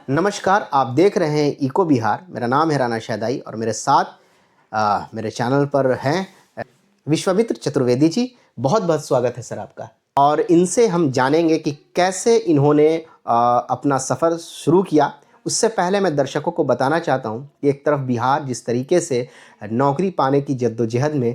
नमस्कार, आप देख रहे हैं इको बिहार। मेरा नाम है राना शहदाई और मेरे साथ मेरे चैनल पर हैं विश्वामित्र चतुर्वेदी जी। बहुत बहुत स्वागत है सर आपका। और इनसे हम जानेंगे कि कैसे इन्होंने अपना सफ़र शुरू किया। उससे पहले मैं दर्शकों को बताना चाहता हूं कि एक तरफ बिहार जिस तरीके से नौकरी पाने की जद्दोजहद में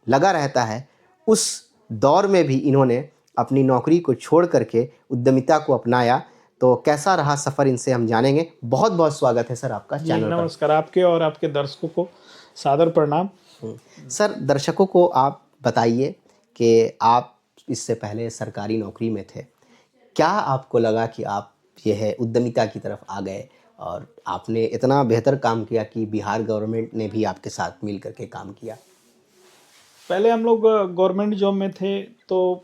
लगा रहता है, उस दौर में भी इन्होंने अपनी नौकरी को छोड़ करके उद्यमिता को अपनाया। तो कैसा रहा सफ़र, इनसे हम जानेंगे। बहुत बहुत स्वागत है सर आपका जी चैनल पर। नमस्कार। आपके और आपके दर्शकों को सादर प्रणाम। सर, दर्शकों को आप बताइए कि आप इससे पहले सरकारी नौकरी में थे। क्या आपको लगा कि आप यह उद्यमिता की तरफ आ गए और आपने इतना बेहतर काम किया कि बिहार गवर्नमेंट ने भी आपके साथ मिल करके काम किया? पहले हम लोग गवर्नमेंट जॉब में थे तो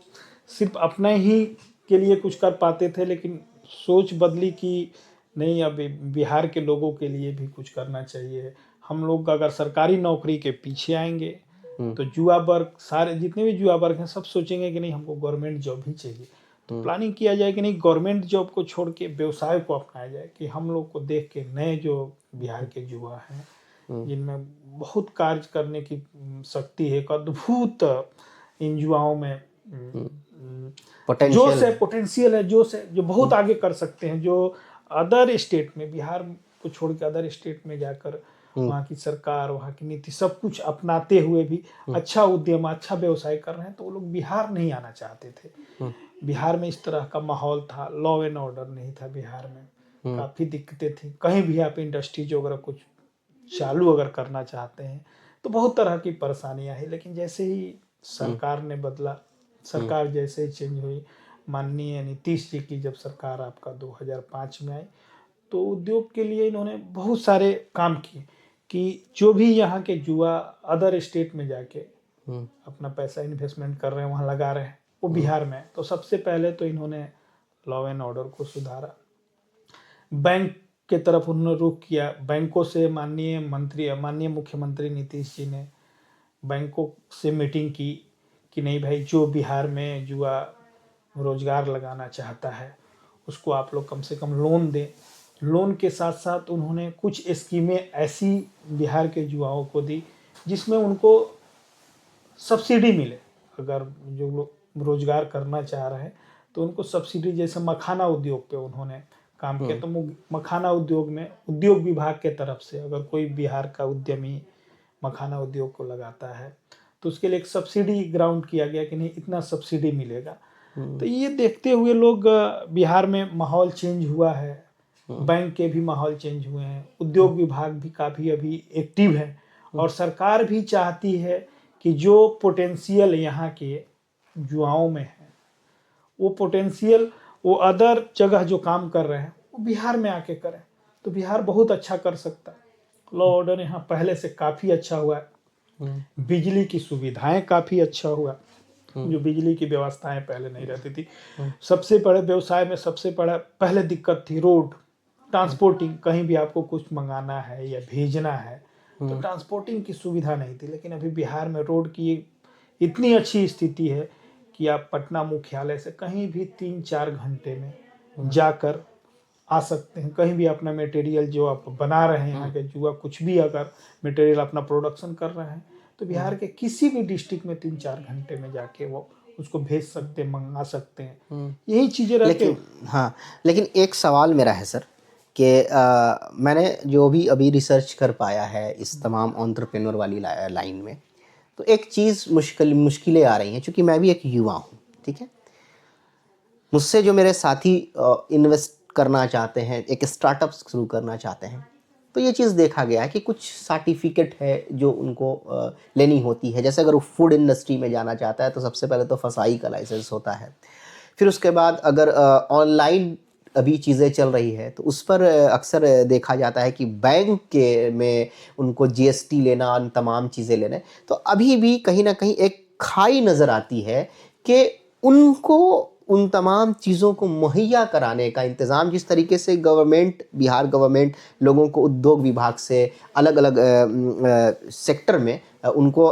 सिर्फ अपने ही के लिए कुछ कर पाते थे, लेकिन सोच बदली कि नहीं, अभी बिहार के लोगों के लिए भी कुछ करना चाहिए। हम लोग अगर सरकारी नौकरी के पीछे आएंगे तो युवा वर्ग, सारे जितने भी युवा वर्ग हैं, सब सोचेंगे कि नहीं, हमको गवर्नमेंट जॉब ही चाहिए। तो प्लानिंग किया जाए कि नहीं, गवर्नमेंट जॉब को छोड़ के व्यवसाय को अपनाया जाए। कि हम लोग को देख के नए जो बिहार के युवा हैं, जिनमें बहुत कार्य करने की शक्ति है, एक अद्भुत इन युवाओं में जोश है, पोटेंशियल है, जोश है, जो बहुत आगे कर सकते हैं। जो अदर स्टेट में, बिहार को छोड़ के अदर स्टेट में जाकर वहाँ की सरकार, वहाँ की नीति, सब कुछ अपनाते हुए भी अच्छा उद्यम, अच्छा व्यवसाय कर रहे हैं, तो वो लोग बिहार नहीं आना चाहते थे। बिहार में इस तरह का माहौल था, लॉ एंड ऑर्डर नहीं था बिहार में, काफ़ी दिक्कतें थी। कहीं भी आप इंडस्ट्रीज वगैरह कुछ चालू अगर करना चाहते हैं तो बहुत तरह की परेशानियां हैं। लेकिन जैसे ही सरकार ने बदला, सरकार जैसे ही चेंज हुई, माननीय नीतीश जी की जब सरकार आपका 2005 में आई, तो उद्योग के लिए इन्होंने बहुत सारे काम किए कि जो भी यहाँ के युवा अदर स्टेट में जाके अपना पैसा इन्वेस्टमेंट कर रहे हैं, वहाँ लगा रहे हैं, वो बिहार में। तो सबसे पहले तो इन्होंने लॉ एंड ऑर्डर को सुधारा, बैंक के तरफ उन्होंने रुख किया। बैंकों से माननीय मुख्यमंत्री नीतीश जी ने बैंकों से मीटिंग की कि नहीं भाई, जो बिहार में युवा रोजगार लगाना चाहता है उसको आप लोग कम से कम लोन दें। लोन के साथ साथ उन्होंने कुछ स्कीमें ऐसी बिहार के युवाओं को दी जिसमें उनको सब्सिडी मिले। अगर जो लोग रोजगार करना चाह रहे हैं तो उनको सब्सिडी, जैसे मखाना उद्योग पे उन्होंने काम किया। तो मखाना उद्योग में उद्योग विभाग के तरफ से अगर कोई बिहार का उद्यमी मखाना उद्योग को लगाता है तो उसके लिए एक सब्सिडी ग्राउंड किया गया कि नहीं, इतना सब्सिडी मिलेगा। तो ये देखते हुए लोग, बिहार में माहौल चेंज हुआ है, बैंक के भी माहौल चेंज हुए हैं, उद्योग विभाग भी काफ़ी अभी एक्टिव है, और सरकार भी चाहती है कि जो पोटेंशियल यहाँ के युवाओं में है, वो पोटेंशियल वो अदर जगह जो काम कर रहे हैं वो बिहार में आके करें। तो बिहार बहुत अच्छा कर सकता है। लॉ ऑर्डर यहाँ पहले से काफ़ी अच्छा हुआ है, बिजली की सुविधाएं काफ़ी अच्छा हुआ, जो बिजली की व्यवस्थाएं पहले नहीं रहती थी। सबसे बड़े व्यवसाय में सबसे बड़ा पहले दिक्कत थी रोड ट्रांसपोर्टिंग। कहीं भी आपको कुछ मंगाना है या भेजना है तो ट्रांसपोर्टिंग की सुविधा नहीं थी। लेकिन अभी बिहार में रोड की इतनी अच्छी स्थिति है कि आप पटना मुख्यालय से कहीं भी 3-4 घंटे में जाकर आ सकते हैं। कहीं भी अपना मटेरियल जो आप बना रहे हैं, यहाँ के युवा कुछ भी अगर मटेरियल अपना प्रोडक्शन कर रहे हैं तो बिहार के किसी भी डिस्ट्रिक्ट में 3-4 घंटे में जाके वो उसको भेज सकते हैं, मंगा सकते हैं। यही चीज़ें रहते हैं। हाँ, लेकिन एक सवाल मेरा है सर कि मैंने जो भी अभी रिसर्च कर पाया है इस तमाम एंटरप्रेन्योर वाली लाइन में, तो एक चीज़ मुश्किलें आ रही हैं। चूँकि मैं भी एक युवा हूँ, ठीक है, मुझसे जो मेरे साथी इन्वेस्ट करना चाहते हैं, एक स्टार्टअप शुरू करना चाहते हैं, तो ये चीज़ देखा गया है कि कुछ सर्टिफिकेट है जो उनको लेनी होती है। जैसे अगर वो फूड इंडस्ट्री में जाना चाहता है तो सबसे पहले तो फसाई का लाइसेंस होता है। फिर उसके बाद अगर ऑनलाइन अभी चीज़ें चल रही है तो उस पर अक्सर देखा जाता है कि बैंक के में उनको जीएसटी लेना, तमाम चीज़ें लेना। तो अभी भी कहीं ना कहीं एक खाई नज़र आती है कि उनको उन तमाम चीज़ों को मुहैया कराने का इंतज़ाम, जिस तरीके से गवर्नमेंट, बिहार गवर्नमेंट लोगों को उद्योग विभाग से अलग अलग सेक्टर में उनको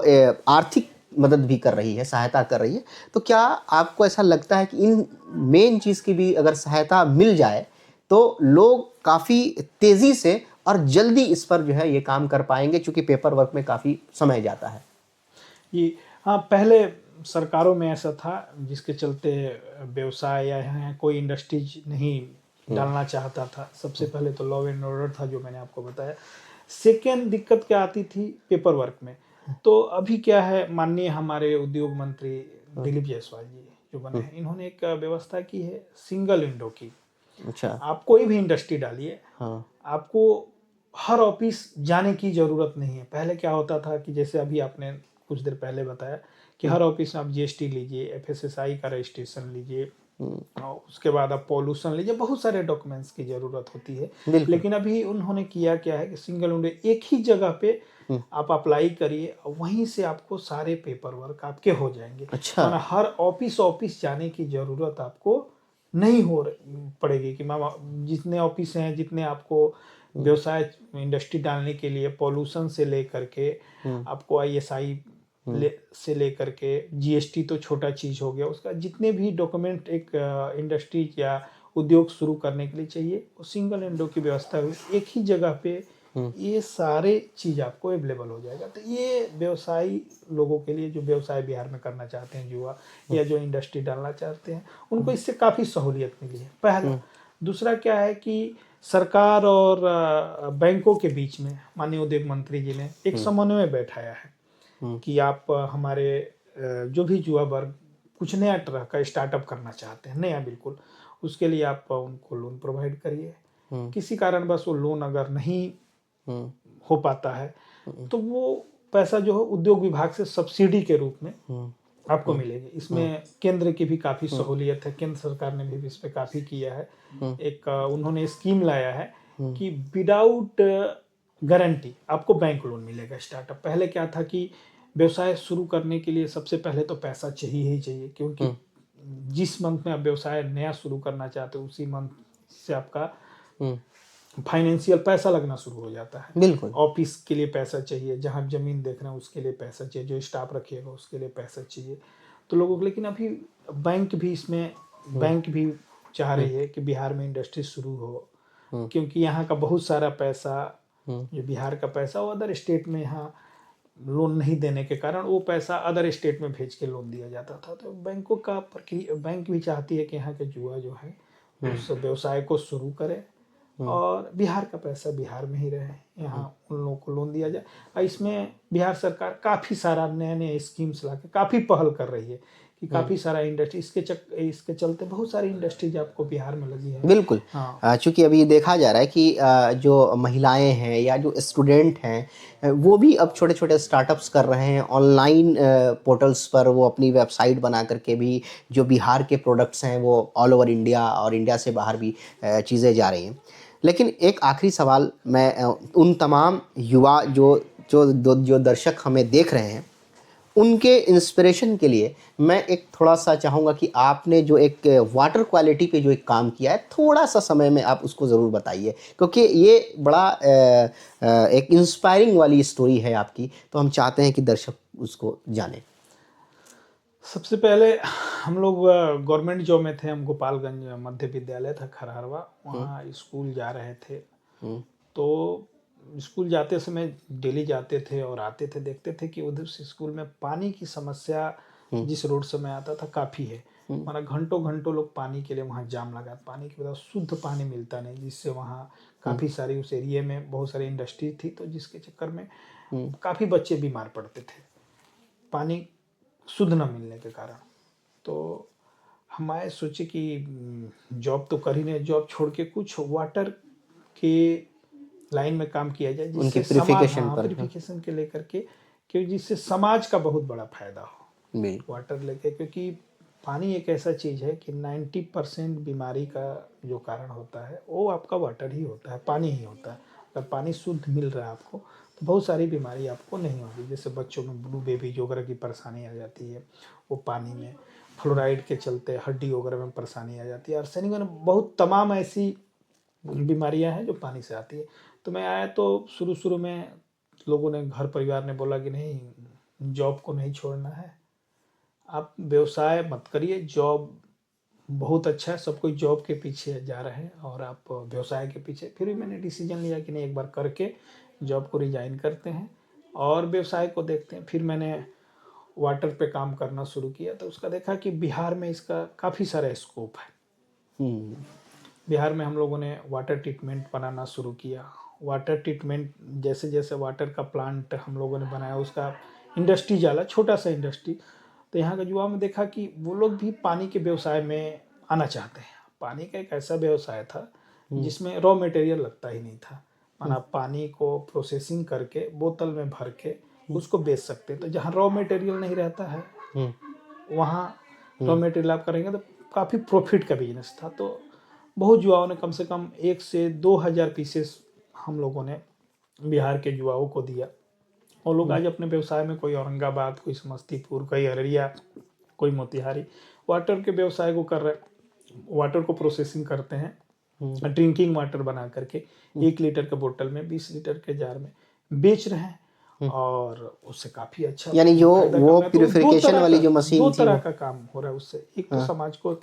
आर्थिक मदद भी कर रही है, सहायता कर रही है। तो क्या आपको ऐसा लगता है कि इन मेन चीज़ की भी अगर सहायता मिल जाए तो लोग काफ़ी तेज़ी से और जल्दी इस पर जो है ये काम कर पाएंगे, क्योंकि पेपर वर्क में काफ़ी समय जाता है। ये हाँ, पहले सरकारों में ऐसा था जिसके चलते व्यवसाय या यहाँ कोई इंडस्ट्रीज नहीं डालना चाहता था। सबसे पहले तो लॉ एंड ऑर्डर था, जो मैंने आपको बताया। सेकेंड दिक्कत क्या आती थी, पेपर वर्क में। तो अभी क्या है, माननीय हमारे उद्योग मंत्री दिलीप जायसवाल जी जो बने हैं, इन्होंने एक व्यवस्था की है सिंगल विंडो की। अच्छा। आप कोई भी इंडस्ट्री डालिए, हाँ। आपको हर ऑफिस जाने की ज़रूरत नहीं है। पहले क्या होता था कि जैसे अभी आपने कुछ देर पहले बताया कि हर ऑफिस में आप जीएसटी लीजिए, एफएसएसआई का रजिस्ट्रेशन लीजिए, और उसके बाद आप पॉल्यूशन लीजिए, बहुत सारे डॉक्यूमेंट्स की ज़रूरत होती है। बिल्कुल। लेकिन अभी उन्होंने किया क्या है कि सिंगल विंडो, एक ही जगह पे आप अप्लाई करिए और वहीं से आपको सारे पेपर वर्क आपके हो जाएंगे। अच्छा। माना हर ऑफिस जाने की ज़रूरत आपको नहीं पड़ेगी कि मामा जितने ऑफिस हैं, जितने आपको व्यवसाय इंडस्ट्री डालने के लिए पॉल्यूशन से लेकर के आपको आईएसआई से लेकर के जीएसटी तो छोटा चीज हो गया, उसका जितने भी डॉक्यूमेंट एक इंडस्ट्री या उद्योग शुरू करने के लिए चाहिए, वो सिंगल विंडो की व्यवस्था हुई, एक ही जगह पे ये सारे चीज आपको अवेलेबल हो जाएगा। तो ये व्यवसायी लोगों के लिए, जो व्यवसाय बिहार में करना चाहते हैं युवा, या जो इंडस्ट्री डालना चाहते हैं, उनको इससे काफ़ी सहूलियत मिली है, पहला। दूसरा क्या है कि सरकार और बैंकों के बीच में माननीय उद्योग मंत्री जी ने एक समन्वय बैठाया है कि आप हमारे जो भी युवा वर्ग कुछ नया तरह का स्टार्टअप करना चाहते हैं, नया बिल्कुल, उसके लिए आप उनको लोन प्रोवाइड करिए। किसी कारणवश वो लोन अगर नहीं हो पाता है, तो वो पैसा जो है उद्योग विभाग से सब्सिडी के रूप में आपको मिलेगी। इसमें केंद्र की भी काफ़ी सहूलियत है, केंद्र सरकार ने भी इस पर काफ़ी किया है। एक उन्होंने स्कीम लाया है कि विदाउट गारंटी आपको बैंक लोन मिलेगा स्टार्टअप। पहले क्या था कि व्यवसाय शुरू करने के लिए सबसे पहले तो पैसा चाहिए ही चाहिए, क्योंकि जिस मंथ में आप व्यवसाय नया शुरू करना चाहते हो, उसी मंथ से आपका फाइनेंशियल पैसा लगना शुरू हो जाता है। बिल्कुल। ऑफिस के लिए पैसा चाहिए, जहाँ जमीन देख रहे हैं उसके लिए पैसा चाहिए, जो स्टाफ रखिएगा उसके लिए पैसा चाहिए, तो लोगों को। लेकिन अभी बैंक भी चाह रही है कि बिहार में इंडस्ट्री शुरू हो, क्योंकि यहाँ का बहुत सारा पैसा, जो बिहार का पैसा, वो अदर स्टेट में यहाँ लोन नहीं देने के कारण वो पैसा अदर स्टेट में भेज के लोन दिया जाता था। तो बैंकों का बैंक भी चाहती है कि यहाँ के युवा जो है उस व्यवसाय को शुरू करे और बिहार का पैसा बिहार में ही रहे, यहाँ उन लोगों को लोन दिया जाए। और इसमें बिहार सरकार काफ़ी सारा नए नए स्कीम्स ला के काफ़ी पहल कर रही है कि काफ़ी सारा इंडस्ट्री, इसके चलते बहुत सारी इंडस्ट्रीज आपको बिहार में लगी है। बिल्कुल। हाँ। चूँकि अभी देखा जा रहा है कि जो महिलाएं हैं या जो स्टूडेंट हैं, वो भी अब छोटे छोटे स्टार्टअप्स कर रहे हैं ऑनलाइन पोर्टल्स पर। वो अपनी वेबसाइट बना करके भी जो बिहार के प्रोडक्ट्स हैं वो ऑल ओवर इंडिया और इंडिया से बाहर भी चीज़ें जा रही हैं। लेकिन एक आखिरी सवाल मैं उन तमाम युवा जो दर्शक हमें देख रहे हैं, उनके इंस्पिरेशन के लिए मैं एक थोड़ा-सा चाहूँगा कि आपने जो एक वाटर क्वालिटी पे जो एक काम किया है, थोड़ा-सा समय में आप उसको ज़रूर बताइए, क्योंकि ये बड़ा एक इंस्पायरिंग वाली स्टोरी है आपकी, तो हम चाहते हैं कि दर्शक उसको जानें। सबसे पहले हम लोग गवर्नमेंट जॉब में थे, हम गोपालगंज मध्य विद्यालय था खरहरवा, वहाँ स्कूल जा रहे थे। तो स्कूल जाते समय डेली जाते थे और आते थे, देखते थे कि उधर से स्कूल में पानी की समस्या जिस रोड से मैं आता था काफ़ी है। माना घंटों घंटों लोग पानी के लिए वहाँ जाम लगा, पानी की वजह शुद्ध पानी मिलता नहीं, जिससे वहाँ काफ़ी सारी उस एरिया में बहुत सारी इंडस्ट्री थी, तो जिसके चक्कर में काफ़ी बच्चे बीमार पड़ते थे पानी शुद्ध न मिलने के कारण। तो हमारे सोचे कि जॉब तो कर ही नहीं, जॉब छोड़ के कुछ वाटर के लाइन में काम किया जाए, उनके जिससे समाज, प्यूरिफिकेशन पर। प्यूरिफिकेशन के लेकर के, क्योंकि जिससे समाज का बहुत बड़ा फायदा हो बिल्कुल। वाटर लेके। क्योंकि पानी एक ऐसा चीज़ है कि 90% बीमारी का जो कारण होता है वो आपका वाटर ही होता है, पानी ही होता है। अगर पानी शुद्ध मिल रहा है आपको, तो बहुत सारी बीमारी आपको नहीं होगी। जैसे बच्चों में ब्लू बेबी जो वगैरह की परेशानी आ जाती है, वो पानी में, फ्लोराइड के चलते हड्डी वगैरह में परेशानी आ जाती है, आर्सेनिक में बहुत तमाम ऐसी बीमारियां हैं जो पानी से आती है। तो मैं आया तो शुरू शुरू में लोगों ने, घर परिवार ने बोला कि नहीं, जॉब को नहीं छोड़ना है, आप व्यवसाय मत करिए, जॉब बहुत अच्छा है, सब कोई जॉब के पीछे जा रहे हैं और आप व्यवसाय के पीछे। फिर भी मैंने डिसीजन लिया कि नहीं, एक बार करके जॉब को रिजाइन करते हैं और व्यवसाय को देखते हैं। फिर मैंने वाटर पे काम करना शुरू किया, तो उसका देखा कि बिहार में इसका काफ़ी सारा स्कोप है। हम्म, बिहार में हम लोगों ने वाटर ट्रीटमेंट बनाना शुरू किया। वाटर ट्रीटमेंट जैसे जैसे वाटर का प्लांट हम लोगों ने बनाया, उसका इंडस्ट्री जाला, छोटा सा इंडस्ट्री। तो यहाँ के युवा में देखा कि वो लोग भी पानी के व्यवसाय में आना चाहते हैं। पानी का एक ऐसा व्यवसाय था जिसमें रॉ मटेरियल लगता ही नहीं था। माना पानी को प्रोसेसिंग करके बोतल में भर के उसको बेच सकते। तो जहाँ रॉ मटेरियल नहीं रहता है वहाँ रॉ मटेरियल आप करेंगे तो काफ़ी प्रॉफिट का बिजनेस था। तो बहुत युवाओं ने कम से कम 1 से 2,000 पीसेस हम लोगों ने बिहार के युवाओं को दिया। और लोग आज अपने व्यवसाय में, कोई औरंगाबाद, कोई समस्तीपुर, कोई अररिया, कोई मोतिहारी, वाटर के व्यवसाय को कर रहे हैं। वाटर को प्रोसेसिंग करते हैं, ड्रिंकिंग वाटर बना करके 1 लीटर के बोतल में, 20 लीटर के जार में बेच रहे हैं और उससे काफ़ी अच्छा यानी जो फायदा वो कमा रहे हैं। तो प्यूरिफिकेशन वाली जो मशीन दो थी तरह वो का काम हो रहा है उससे। एक तो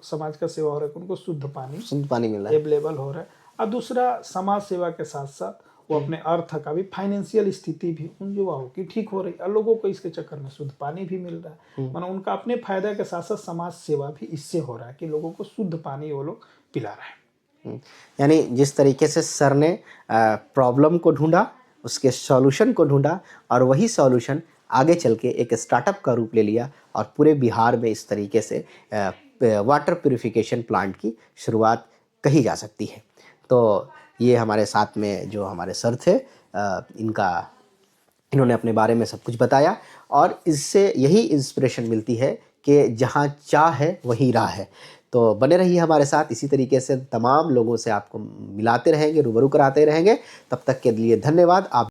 समाज का सेवा हो रहा है, उनको शुद्ध पानी शुद्ध पानी मिल रहा है। अवेलेबल हो रहा है, और दूसरा समाज सेवा के साथ साथ वो अपने अर्थ का भी, फाइनेंशियल स्थिति भी उन युवाओं की ठीक हो रही है और लोगों को इसके चक्कर में शुद्ध पानी भी मिल रहा है। माना उनका अपने फायदा के साथ साथ समाज सेवा भी इससे हो रहा है कि लोगों को शुद्ध पानी वो लोग पिला रहे हैं। यानी जिस तरीके से सर ने प्रॉब्लम को ढूंढा, उसके सॉल्यूशन को ढूंढा और वही सॉल्यूशन आगे चल के एक स्टार्टअप का रूप ले लिया और पूरे बिहार में इस तरीके से वाटर प्यूरिफिकेशन प्लांट की शुरुआत कही जा सकती है। तो ये हमारे साथ में जो हमारे सर थे, इन्होंने अपने बारे में सब कुछ बताया और इससे यही इंस्पिरेशन मिलती है कि जहाँ चाह है वहीं राह है। तो बने रहिए हमारे साथ, इसी तरीके से तमाम लोगों से आपको मिलाते रहेंगे, रूबरू कराते रहेंगे। तब तक के लिए धन्यवाद। आप